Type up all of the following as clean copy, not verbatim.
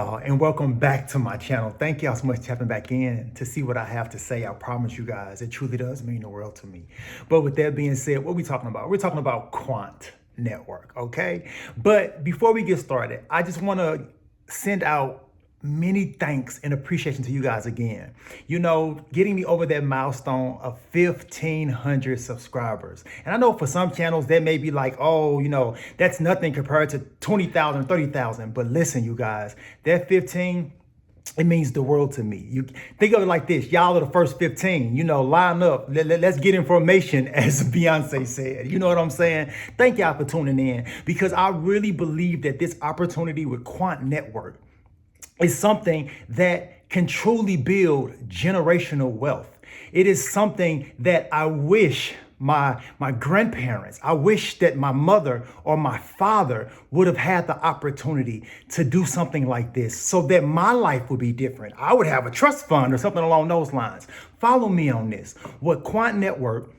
y'all, and welcome back to my channel. Thank y'all so much for tapping back in to see what I have to say. I promise you guys, it truly does mean the world to me. But with that being said, what are we talking about? We're talking about Quant Network, okay? But before we get started, I just want to send out many thanks and appreciation to you guys again. You know, getting me over that milestone of 1,500 subscribers. And I know for some channels that may be like, oh, you know, that's nothing compared to 20,000, 30,000. But listen, you guys, that 15, it means the world to me. You think of it like this. Y'all are the first 15, you know, line up. Let's get information, as Beyonce said. You know what I'm saying? Thank y'all for tuning in, because I really believe that this opportunity with Quant Network is something that can truly build generational wealth. It is something that I wish my grandparents, I wish that my mother or my father would have had the opportunity to do something like this so that my life would be different. I would have a trust fund or something along those lines. Follow me on this. What Quant Network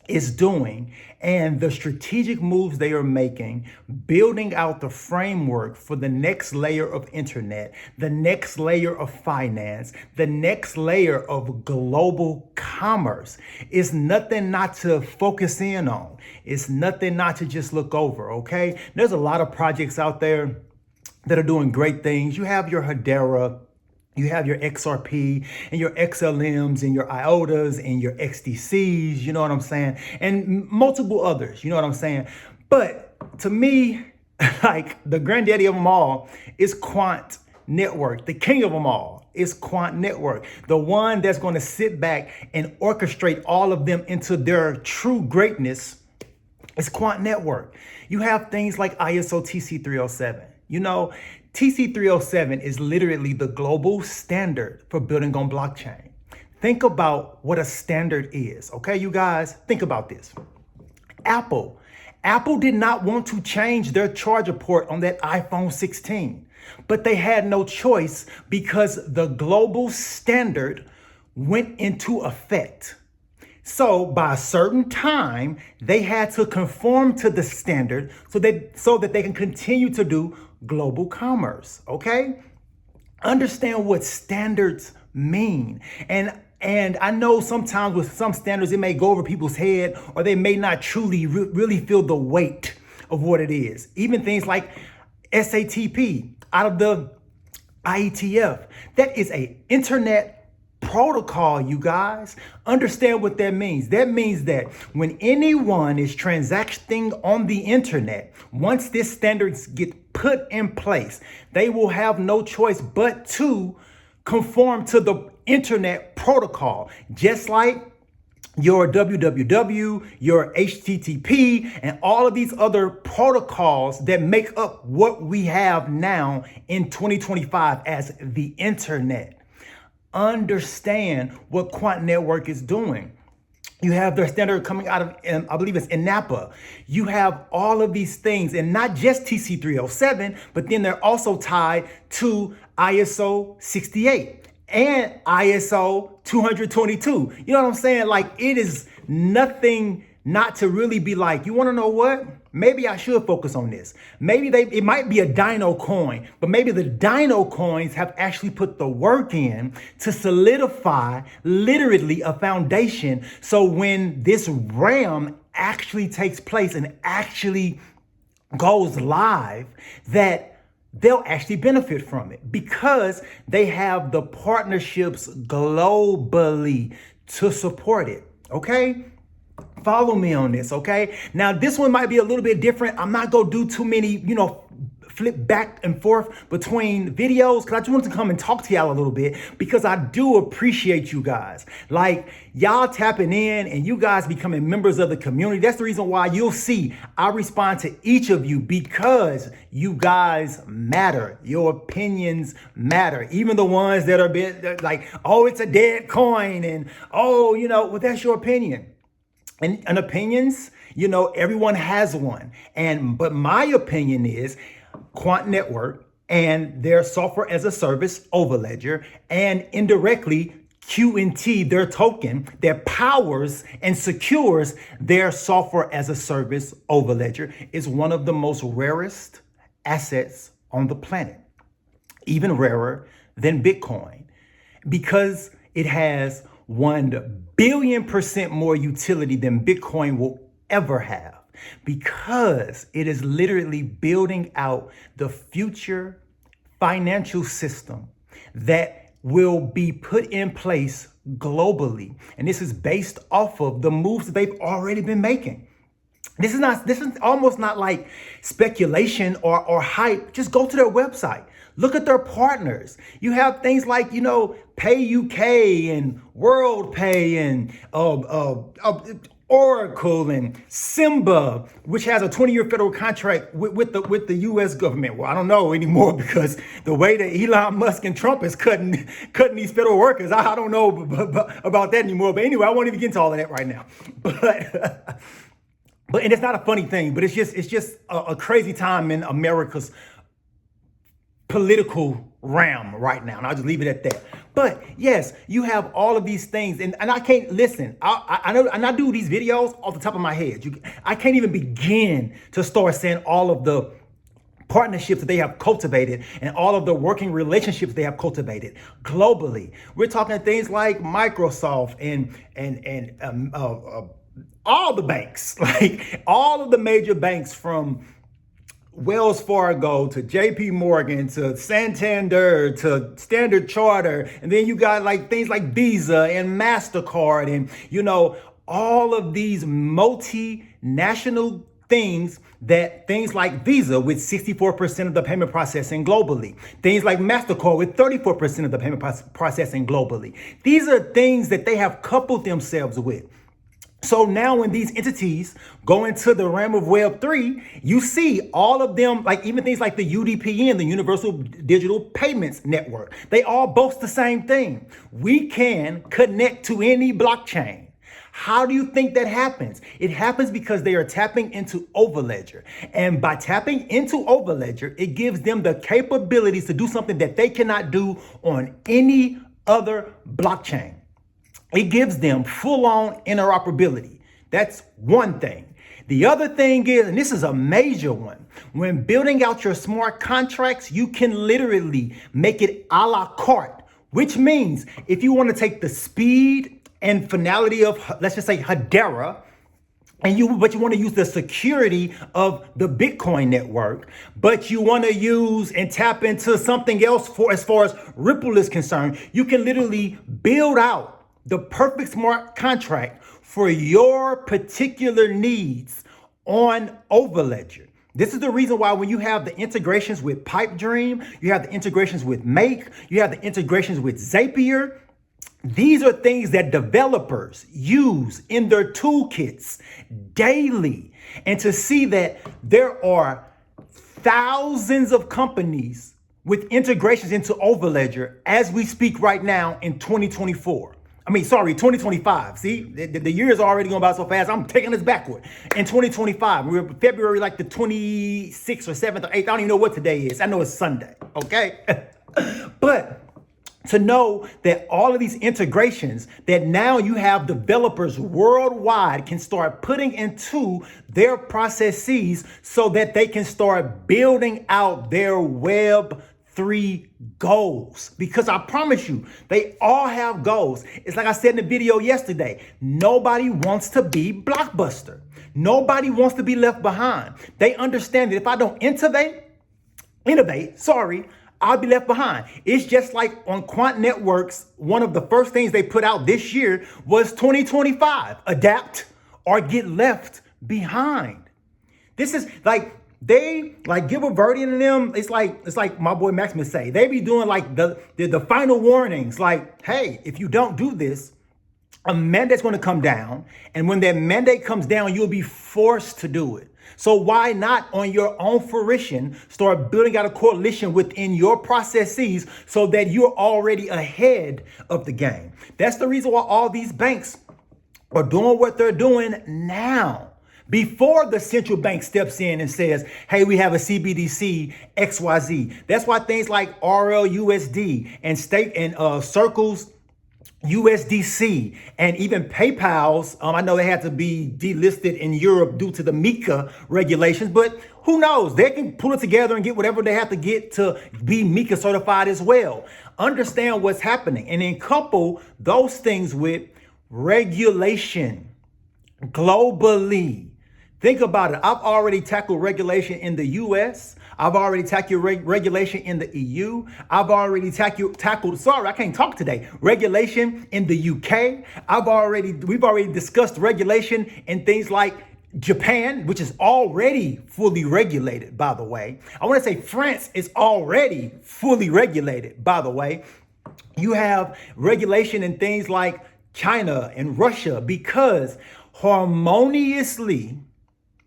is doing and the strategic moves they are making, building out the framework for the next layer of internet, the next layer of finance, the next layer of global commerce is nothing not to focus in on. It's nothing not to just look over, okay? There's a lot of projects out there that are doing great things. You have your Hedera, you have your XRP and your XLMs and your IOTAs and your XDCs, you know what I'm saying? And multiple others, you know what I'm saying? But to me, like the granddaddy of them all is Quant Network. The king of them all is Quant Network. The one that's going to sit back and orchestrate all of them into their true greatness is Quant Network. You have things like ISO TC307. You know, TC307 is literally the global standard for building on blockchain. Think about what a standard is, okay, you guys? Think about this. Apple did not want to change their charger port on that iPhone 16, but they had no choice because the global standard went into effect. So by a certain time, they had to conform to the standard so that they can continue to do global commerce, okay? Understand what standards mean. And I know sometimes with some standards, it may go over people's head or they may not truly really feel the weight of what it is. Even things like SATP out of the IETF, that is a internet protocol, you guys. Understand what that means. That means that when anyone is transacting on the internet, once this standards get put in place, they will have no choice but to conform to the internet protocol, just like your www, your HTTP, and all of these other protocols that make up what we have now in 2025 as the internet. Understand what Quant Network is doing. You have their standard coming out of, I believe it's INAPA. You have all of these things, and not just TC307, but then they're also tied to ISO 68 and ISO 222. You know what I'm saying? Like, it is nothing not to really be like, you want to know what? Maybe I should focus on this. Maybe it might be a dino coin, but maybe the dino coins have actually put the work in to solidify literally a foundation. So when this RAM actually takes place and actually goes live, that they'll actually benefit from it because they have the partnerships globally to support it, okay? Follow me on this, okay? Now, this one might be a little bit different. I'm not gonna do too many, flip back and forth between videos because I just wanted to come and talk to y'all a little bit because I do appreciate you guys. Like, y'all tapping in and you guys becoming members of the community. That's the reason why you'll see I respond to each of you, because you guys matter. Your opinions matter. Even the ones that are a bit like, oh, it's a dead coin, and oh, well, that's your opinion. And opinions, everyone has one. But my opinion is Quant Network and their software as a service, Overledger, and indirectly QNT, their token that powers and secures their software as a service, Overledger, is one of the most rarest assets on the planet. even rarer than Bitcoin, because it has 1,000,000,000% more utility than Bitcoin will ever have, because it is literally building out the future financial system that will be put in place globally. And this is based off of the moves that they've already been making. This is almost not like speculation or hype. Just go to their website. Look at their partners. You have things like, Pay UK and World Pay and Oracle and Simba, which has a 20-year federal contract with the U.S. government. Well, I don't know anymore, because the way that Elon Musk and Trump is cutting these federal workers, I don't know about that anymore. But anyway, I won't even get into all of that right now. But and it's not a funny thing, but it's just a crazy time in America's political realm right now. And I'll just leave it at that. But yes, you have all of these things, and I can't listen. I know, and I do these videos off the top of my head. I can't even begin to start saying all of the partnerships that they have cultivated and all of the working relationships they have cultivated globally. We're talking things like Microsoft and all the banks, like all of the major banks, from Wells Fargo to JP Morgan to Santander to Standard Charter. And then you got like things like Visa and MasterCard and, all of these multinational things like Visa with 64% of the payment processing globally. Things like MasterCard with 34% of the payment processing globally. These are things that they have coupled themselves with. So now when these entities go into the realm of Web3, you see all of them, like even things like the UDPN, the Universal Digital Payments Network, they all boast the same thing. We can connect to any blockchain. How do you think that happens? It happens because they are tapping into Overledger. And by tapping into Overledger, it gives them the capabilities to do something that they cannot do on any other blockchain. It gives them full-on interoperability. That's one thing. The other thing is, and this is a major one, when building out your smart contracts, you can literally make it a la carte, which means if you want to take the speed and finality of, let's just say, Hedera, but you want to use the security of the Bitcoin network, but you want to use and tap into something else as far as Ripple is concerned, you can literally build out the perfect smart contract for your particular needs on Overledger. This is the reason why when you have the integrations with PipeDream, you have the integrations with Make, you have the integrations with Zapier. These are things that developers use in their toolkits daily. And to see that there are thousands of companies with integrations into Overledger as we speak right now in 2025. See, the year is already going by so fast. I'm taking us backward. In 2025, we're February like the 26th or 7th or 8th. I don't even know what today is. I know it's Sunday. Okay. But to know that all of these integrations that now you have developers worldwide can start putting into their processes so that they can start building out their Web3 goals. Because I promise you, they all have goals. It's like I said in the video yesterday, nobody wants to be Blockbuster. Nobody wants to be left behind. They understand that if I don't innovate, I'll be left behind. It's just like on Quant Networks, one of the first things they put out this year was 2025, adapt or get left behind. This is like, they like Gilbert Verdi and them. It's like my boy Maximus say, they be doing like the final warnings. Like, hey, if you don't do this, a mandate's going to come down. And when that mandate comes down, you'll be forced to do it. So why not on your own fruition, start building out a coalition within your processes so that you're already ahead of the game? That's the reason why all these banks are doing what they're doing now. Before the central bank steps in and says, hey, we have a CBDC XYZ. That's why things like RLUSD and state and Circle's USDC, and even PayPal's. I know they had to be delisted in Europe due to the MiCA regulations, but who knows? They can pull it together and get whatever they have to get to be MiCA certified as well. Understand what's happening, and then couple those things with regulation globally. Think about it. I've already tackled regulation in the US. I've already tackled regulation in the EU. I've already tackled, sorry, I can't talk today, regulation in the UK. We've already discussed regulation in things like Japan, which is already fully regulated, by the way. I want to say France is already fully regulated, by the way. You have regulation in things like China and Russia because harmoniously,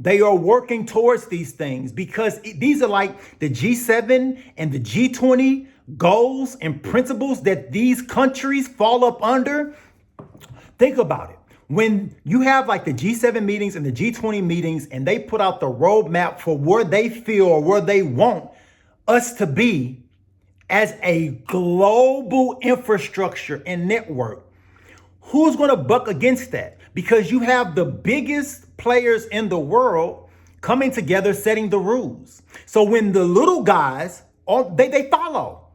they are working towards these things because these are like the G7 and the G20 goals and principles that these countries fall up under. Think about it. When you have like the G7 meetings and the G20 meetings and they put out the roadmap for where they feel or where they want us to be as a global infrastructure and network, who's going to buck against that? Because you have the biggest players in the world coming together, setting the rules. So when the little guys, they follow.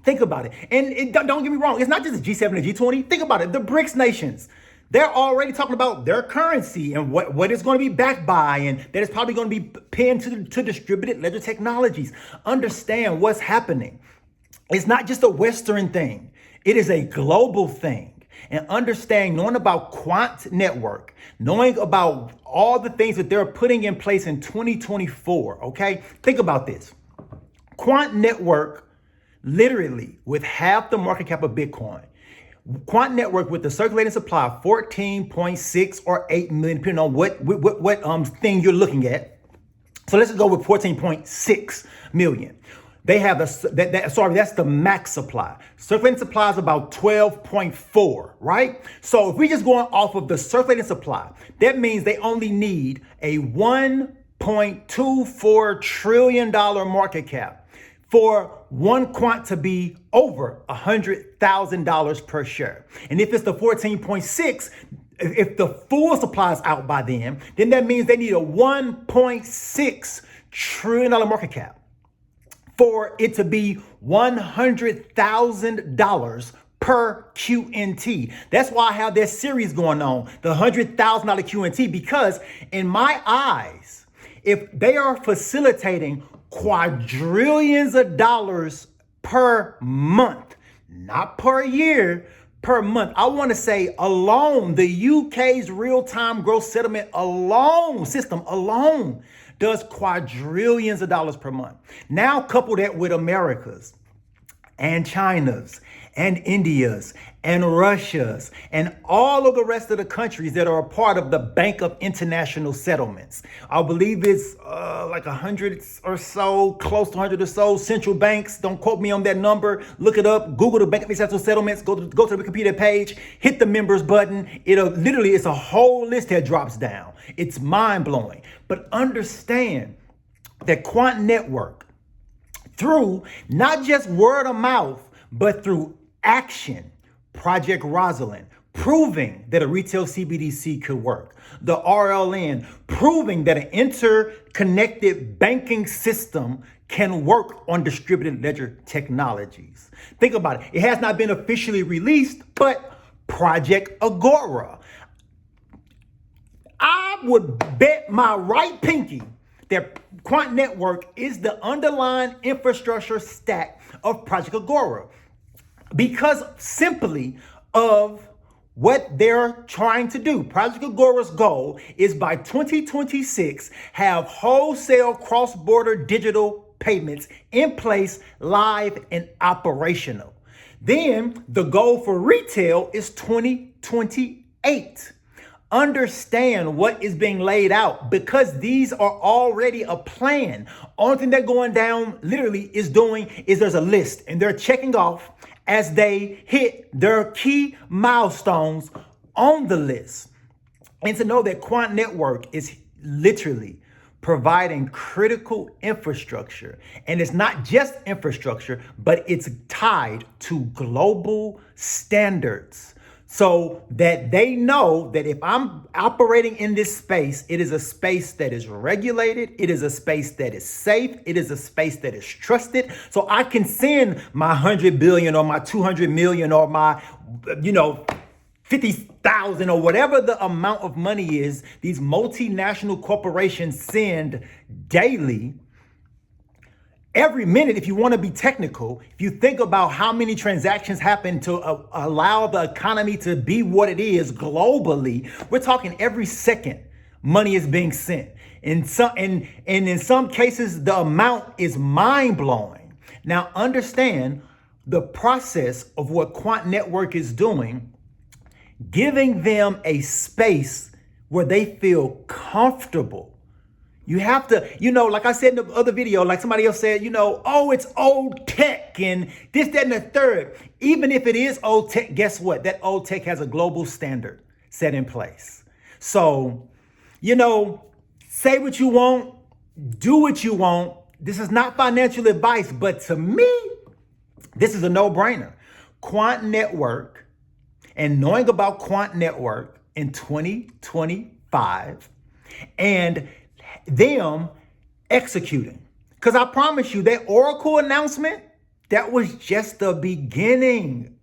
Think about it. And don't get me wrong. It's not just the G7 and G20. Think about it. The BRICS nations, they're already talking about their currency and what it's going to be backed by, and that it's probably going to be pinned to distributed ledger technologies. Understand what's happening. It's not just a Western thing. It is a global thing. And understanding, knowing about Quant Network, knowing about all the things that they're putting in place in 2024, okay? Think about this. Quant Network, literally, with half the market cap of Bitcoin, Quant Network with the circulating supply of 14.6 or 8 million, depending on what thing you're looking at. So let's go with 14.6 million. They have that's the max supply. Circulating supply is about 12.4, right? So if we're just going off of the circulating supply, that means they only need a $1.24 trillion market cap for one quant to be over $100,000 per share. And if it's the 14.6, if the full supply is out by then that means they need a $1.6 trillion market cap for it to be $100,000 per QNT. That's why I have this series going on, the $100,000 QNT, because in my eyes, if they are facilitating quadrillions of dollars per month, not per year, per month. I want to say alone, the UK's real-time gross settlement system alone does quadrillions of dollars per month. Now couple that with America's and China's and India's and Russia's and all of the rest of the countries that are a part of the Bank of International Settlements. I believe it's like 100 or so, close to 100 or so central banks. Don't quote me on that number. Look it up. Google the Bank of International Settlements. Go to the Wikipedia page. Hit the members button. It's a whole list that drops down. It's mind blowing. But understand that Quant Network, through not just word of mouth, but through action, Project Rosalind, proving that a retail CBDC could work. The RLN, proving that an interconnected banking system can work on distributed ledger technologies. Think about it. It has not been officially released, but Project Agora. I would bet my right pinky that Quant Network is the underlying infrastructure stack of Project Agora, because simply of what they're trying to do. Project Agora's goal is by 2026, have wholesale cross-border digital payments in place, live and operational. Then the goal for retail is 2028. Understand what is being laid out, because these are already a plan. Only thing they're going down literally is there's a list, and they're checking off as they hit their key milestones on the list. And to know that Quant Network is literally providing critical infrastructure. And it's not just infrastructure, but it's tied to global standards, so that they know that if I'm operating in this space, it is a space that is regulated, it is a space that is safe, it is a space that is trusted. So I can send my 100 billion or my 200 million or my, 50,000 or whatever the amount of money is these multinational corporations send daily. Every minute, if you want to be technical, if you think about how many transactions happen to allow the economy to be what it is globally, we're talking every second money is being sent. In some cases, the amount is mind-blowing. Now, understand the process of what Quant Network is doing, giving them a space where they feel comfortable. You have to, like I said in the other video, like somebody else said, oh, it's old tech and this, that, and the third. Even if it is old tech, guess what? That old tech has a global standard set in place. So, say what you want, do what you want. This is not financial advice, but to me, this is a no-brainer. Quant Network, and knowing about Quant Network in 2025 and them executing. Because I promise you, that Oracle announcement, that was just the beginning.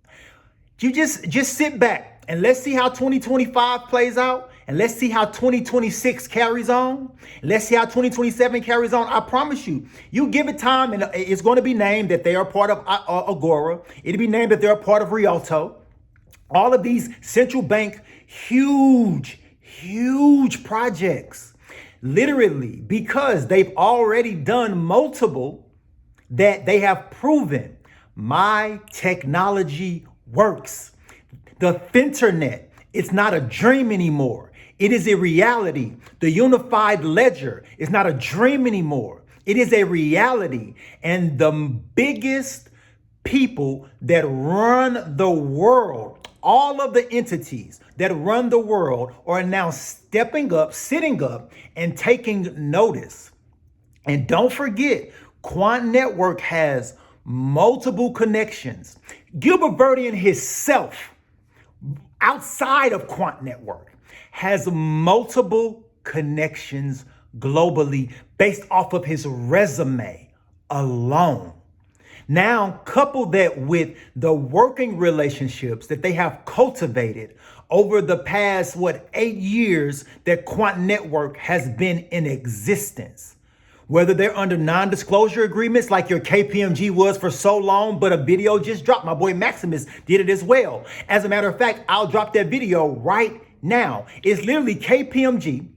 You just sit back and let's see how 2025 plays out. And let's see how 2026 carries on. Let's see how 2027 carries on. I promise you, you give it time and it's going to be named that they are part of Agora. It'll be named that they're a part of Rialto. All of these central bank, huge projects. Literally, because they've already done multiple that they have proven my technology works. The Finternet, it's not a dream anymore. It is a reality. The unified ledger is not a dream anymore. It is a reality. And the biggest people that run the world, all of the entities that run the world are now stepping up, sitting up, and taking notice. And don't forget, Quant Network has multiple connections. Gilbert Verdian himself, outside of Quant Network, has multiple connections globally based off of his resume alone. Now, couple that with the working relationships that they have cultivated over the past, 8 years that Quant Network has been in existence. Whether they're under non-disclosure agreements like your KPMG was for so long, but a video just dropped. My boy Maximus did it as well. As a matter of fact, I'll drop that video right now. It's literally KPMG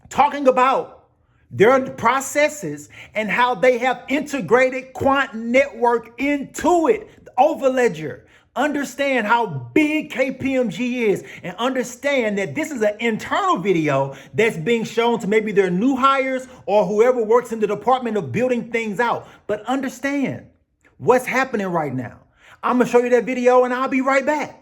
talking about their processes and how they have integrated Quant Network into it. Overledger. Understand how big KPMG is and understand that this is an internal video that's being shown to maybe their new hires or whoever works in the department of building things out. But understand what's happening right now. I'm going to show you that video and I'll be right back.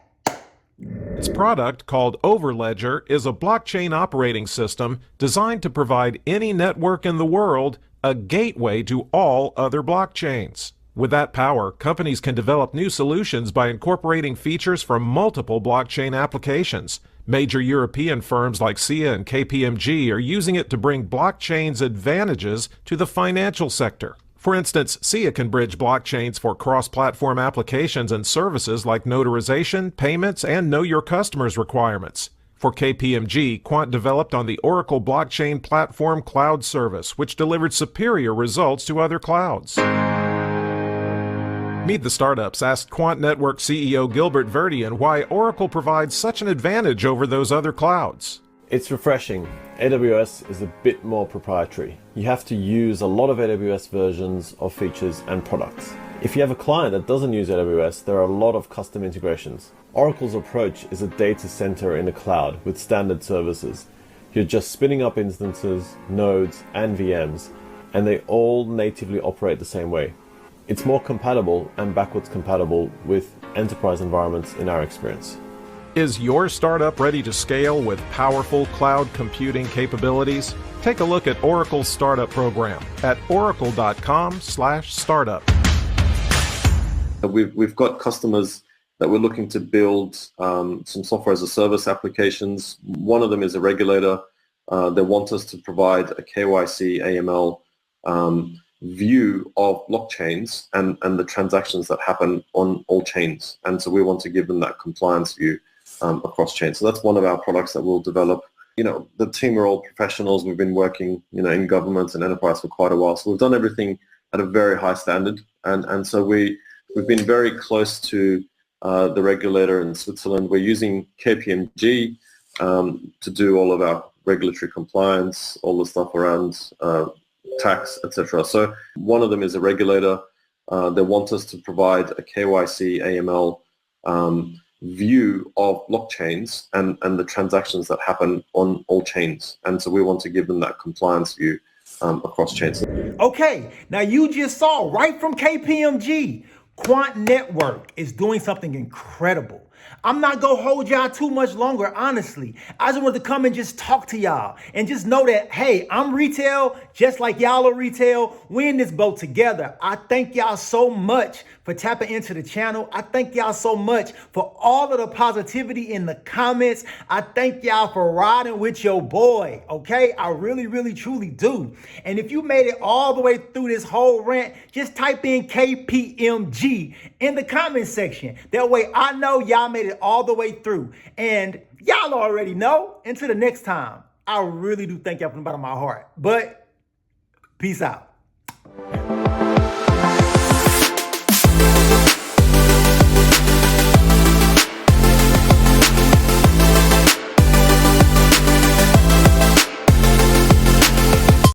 Its product, called Overledger, is a blockchain operating system designed to provide any network in the world a gateway to all other blockchains. With that power, companies can develop new solutions by incorporating features from multiple blockchain applications. Major European firms like SIA and KPMG are using it to bring blockchain's advantages to the financial sector. For instance, SIA can bridge blockchains for cross-platform applications and services like notarization, payments, and know your customers requirements. For KPMG, Quant developed on the Oracle Blockchain Platform Cloud Service, which delivered superior results to other clouds. Meet the Startups asked Quant Network CEO Gilbert Verdian why Oracle provides such an advantage over those other clouds. It's refreshing. AWS is a bit more proprietary. You have to use a lot of AWS versions of features and products. If you have a client that doesn't use AWS, there are a lot of custom integrations. Oracle's approach is a data center in the cloud with standard services. You're just spinning up instances, nodes, and VMs, and they all natively operate the same way. It's more compatible and backwards compatible with enterprise environments in our experience. Is your startup ready to scale with powerful cloud computing capabilities? Take a look at Oracle's startup program at oracle.com/startup. We've got customers that we're looking to build some software as a service applications. One of them is a regulator. They want us to provide a KYC AML view of blockchains and the transactions that happen on all chains. And so we want to give them that compliance view across chains. So that's one of our products that we'll develop. The team are all professionals. We've been working, in government and enterprise for quite a while. So we've done everything at a very high standard. And so we've been very close to the regulator in Switzerland. We're using KPMG to do all of our regulatory compliance, all the stuff around tax, etc. So one of them is a regulator. They want us to provide a KYC AML view of blockchains and the transactions that happen on all chains. And so we want to give them that compliance view across chains. Okay, now you just saw right from KPMG, Quant Network is doing something incredible. I'm not going to hold y'all too much longer, honestly. I just wanted to come and just talk to y'all and just know that, hey, I'm retail, just like y'all are retail. We're in this boat together. I thank y'all so much for tapping into the channel. I thank y'all so much for all of the positivity in the comments. I thank y'all for riding with your boy, okay? I really, really, truly do. And if you made it all the way through this whole rant, just type in KPMG in the comment section. That way I know y'all made it all the way through. And y'all already know. Until the next time, I really do thank y'all from the bottom of my heart. But peace out.